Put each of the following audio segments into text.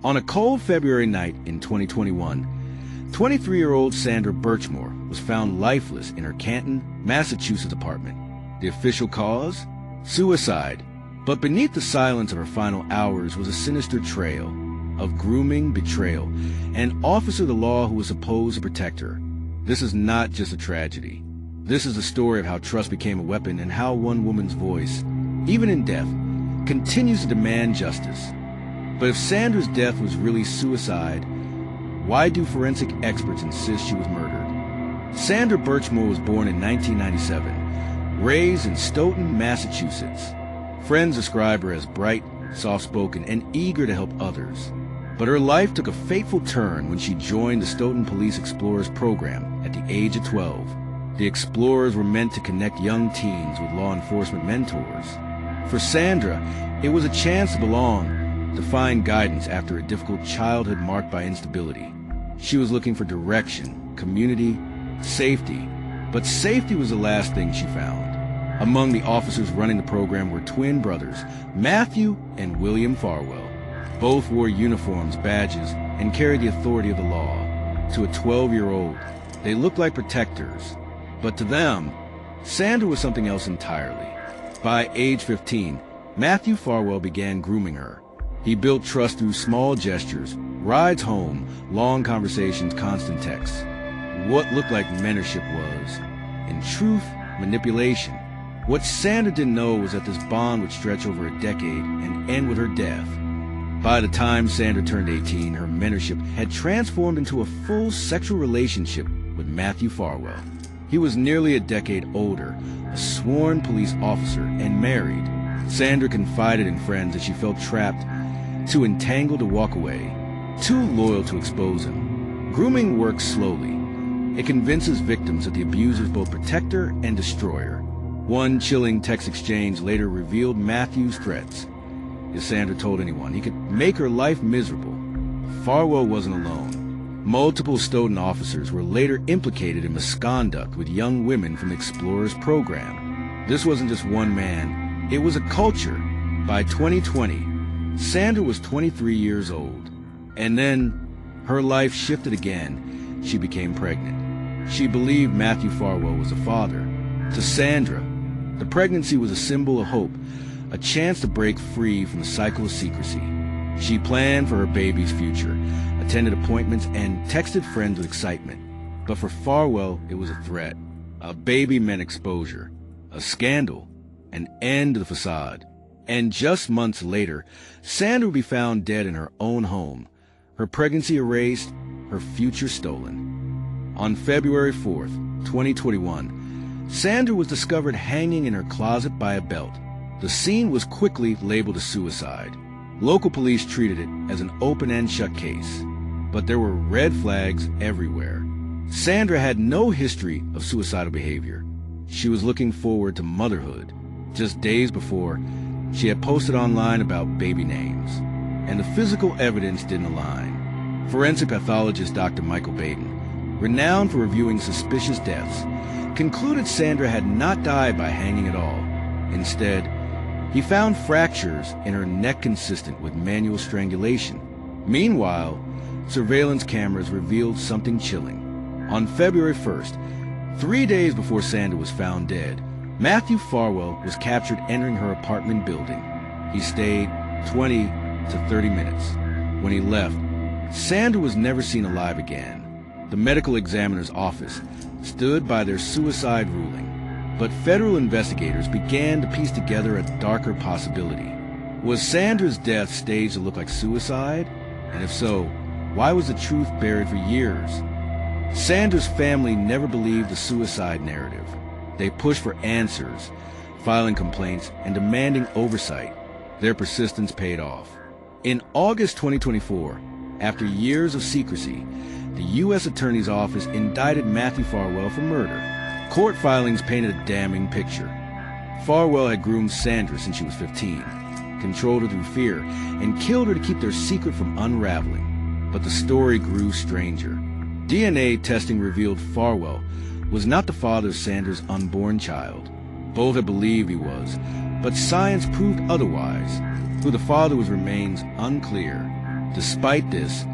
On a cold February night in 2021, 23-year-old Sandra Birchmore was found lifeless in her Canton, Massachusetts apartment. The official cause? Suicide. But beneath the silence of her final hours was a sinister trail of grooming, betrayal, and an officer of the law who was supposed to protect her. This is not just a tragedy. This is the story of how trust became a weapon and how one woman's voice, even in death, continues to demand justice. But if Sandra's death was really suicide, why do forensic experts insist she was murdered? Sandra Birchmore was born in 1997, raised in Stoughton, Massachusetts. Friends describe her as bright, soft-spoken, and eager to help others. But her life took a fateful turn when she joined the Stoughton Police Explorers program at the age of 12. The Explorers were meant to connect young teens with law enforcement mentors. For Sandra, it was a chance to belong, to find guidance after a difficult childhood marked by instability. She was looking for direction, community, safety. But safety was the last thing she found. Among the officers running the program were twin brothers, Matthew and William Farwell. Both wore uniforms, badges, and carried the authority of the law. To a 12-year-old, they looked like protectors. But to them, Sandra was something else entirely. By age 15, Matthew Farwell began grooming her. He built trust through small gestures, rides home, long conversations, constant texts. What looked like mentorship was, in truth, manipulation. What Sandra didn't know was that this bond would stretch over a decade and end with her death. By the time Sandra turned 18, her mentorship had transformed into a full sexual relationship with Matthew Farwell. He was nearly a decade older, a sworn police officer, and married. Sandra confided in friends that she felt trapped, too entangled to walk away, too loyal to expose him. Grooming works slowly. It convinces victims that the abuser is both protector and destroyer. One chilling text exchange later revealed Matthew's threats. If Sandra told anyone, he could make her life miserable. Farwell wasn't alone. Multiple Stoughton officers were later implicated in misconduct with young women from the Explorers program. This wasn't just one man, it was a culture. By 2020, Sandra was 23 years old. And then her life shifted again. She became pregnant. She believed Matthew Farwell was the father. To Sandra, the pregnancy was a symbol of hope, a chance to break free from the cycle of secrecy. She planned for her baby's future, attended appointments, and texted friends with excitement. But for Farwell, it was a threat. A baby meant exposure, a scandal, an end to the facade. And just months later, Sandra would be found dead in her own home, her pregnancy erased, her future stolen. On February 4th, 2021, Sandra was discovered hanging in her closet by a belt. The scene was quickly labeled a suicide. Local police treated it as an open and shut case. But there were red flags everywhere. Sandra had no history of suicidal behavior. She was looking forward to motherhood. Just days before, she had posted online about baby names, and the physical evidence didn't align. Forensic pathologist Dr. Michael Baden, renowned for reviewing suspicious deaths, concluded Sandra had not died by hanging at all. Instead, he found fractures in her neck consistent with manual strangulation. Meanwhile, surveillance cameras revealed something chilling. On February 1st, 3 days before Sandra was found dead, Matthew Farwell was captured entering her apartment building. He stayed 20 to 30 minutes. When he left, Sandra was never seen alive again. The medical examiner's office stood by their suicide ruling. But federal investigators began to piece together a darker possibility. Was Sandra's death staged to look like suicide? And if so, why was the truth buried for years? Sandra's family never believed the suicide narrative. They pushed for answers, filing complaints and demanding oversight. Their persistence paid off. In August 2024, after years of secrecy, the U.S. Attorney's Office indicted Matthew Farwell for murder. Court filings painted a damning picture. Farwell had groomed Sandra since she was 15, controlled her through fear, and killed her to keep their secret from unraveling. But the story grew stranger. DNA testing revealed Farwell was not the father of Sandra's unborn child. Both had believed he was, but science proved otherwise. Who the father was remains unclear. Despite this,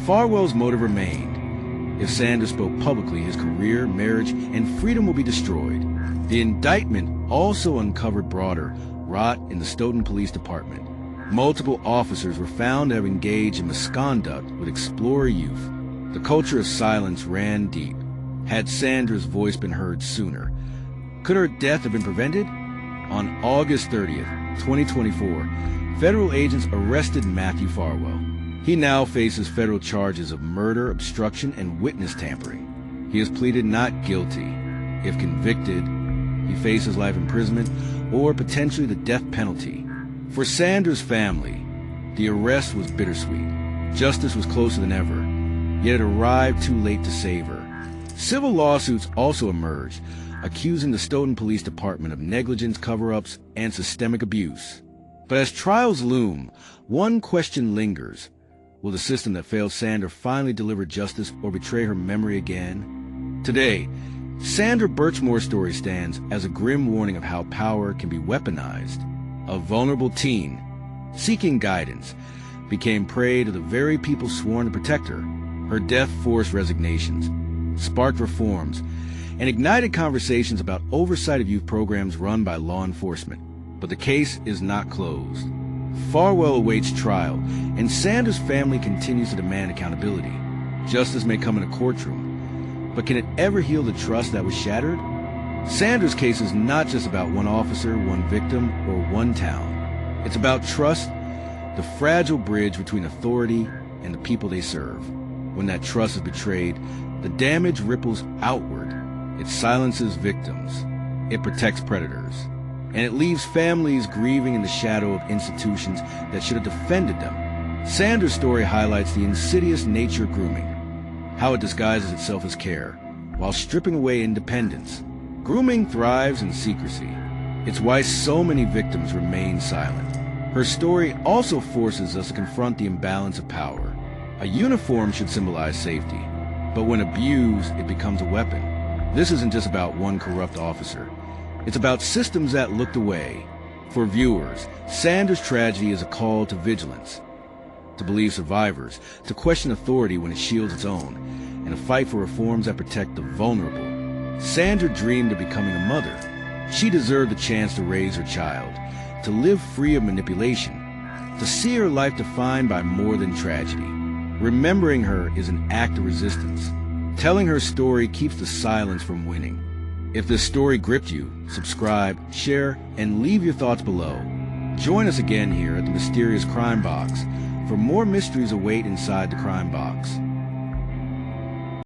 Farwell's motive remained. If Sandra spoke publicly, his career, marriage, and freedom will be destroyed. The indictment also uncovered broader rot in the Stoughton Police Department. Multiple officers were found to have engaged in misconduct with explorer youth. The culture of silence ran deep. Had Sandra's voice been heard sooner? Could her death have been prevented? On August 30th, 2024, federal agents arrested Matthew Farwell. He now faces federal charges of murder, obstruction, and witness tampering. He has pleaded not guilty. If convicted, he faces life imprisonment or potentially the death penalty. For Sandra's family, the arrest was bittersweet. Justice was closer than ever, yet it arrived too late to save her. Civil lawsuits also emerged, accusing the Stoughton Police Department of negligence, cover-ups, and systemic abuse. But as trials loom, one question lingers. Will the system that failed Sandra finally deliver justice or betray her memory again? Today, Sandra Birchmore's story stands as a grim warning of how power can be weaponized. A vulnerable teen, seeking guidance, became prey to the very people sworn to protect her. Her death forced resignations, sparked reforms, and ignited conversations about oversight of youth programs run by law enforcement. But the case is not closed. Farwell awaits trial, and Sandra's family continues to demand accountability. Justice may come in a courtroom, but can it ever heal the trust that was shattered? Sandra's case is not just about one officer, one victim, or one town. It's about trust, the fragile bridge between authority and the people they serve. When that trust is betrayed, the damage ripples outward. It silences victims. It protects predators. And it leaves families grieving in the shadow of institutions that should have defended them. Sandra's story highlights the insidious nature of grooming, how it disguises itself as care, while stripping away independence. Grooming thrives in secrecy. It's why so many victims remain silent. Her story also forces us to confront the imbalance of power. A uniform should symbolize safety, but when abused, it becomes a weapon. This isn't just about one corrupt officer. It's about systems that looked away. For viewers, Sandra's tragedy is a call to vigilance, to believe survivors, to question authority when it shields its own, and a fight for reforms that protect the vulnerable. Sandra dreamed of becoming a mother. She deserved the chance to raise her child, to live free of manipulation, to see her life defined by more than tragedy. Remembering her is an act of resistance. Telling her story keeps the silence from winning. If this story gripped you, subscribe, share, and leave your thoughts below. Join us again here at the Mysterious Crime Box for more mysteries await inside the Crime Box.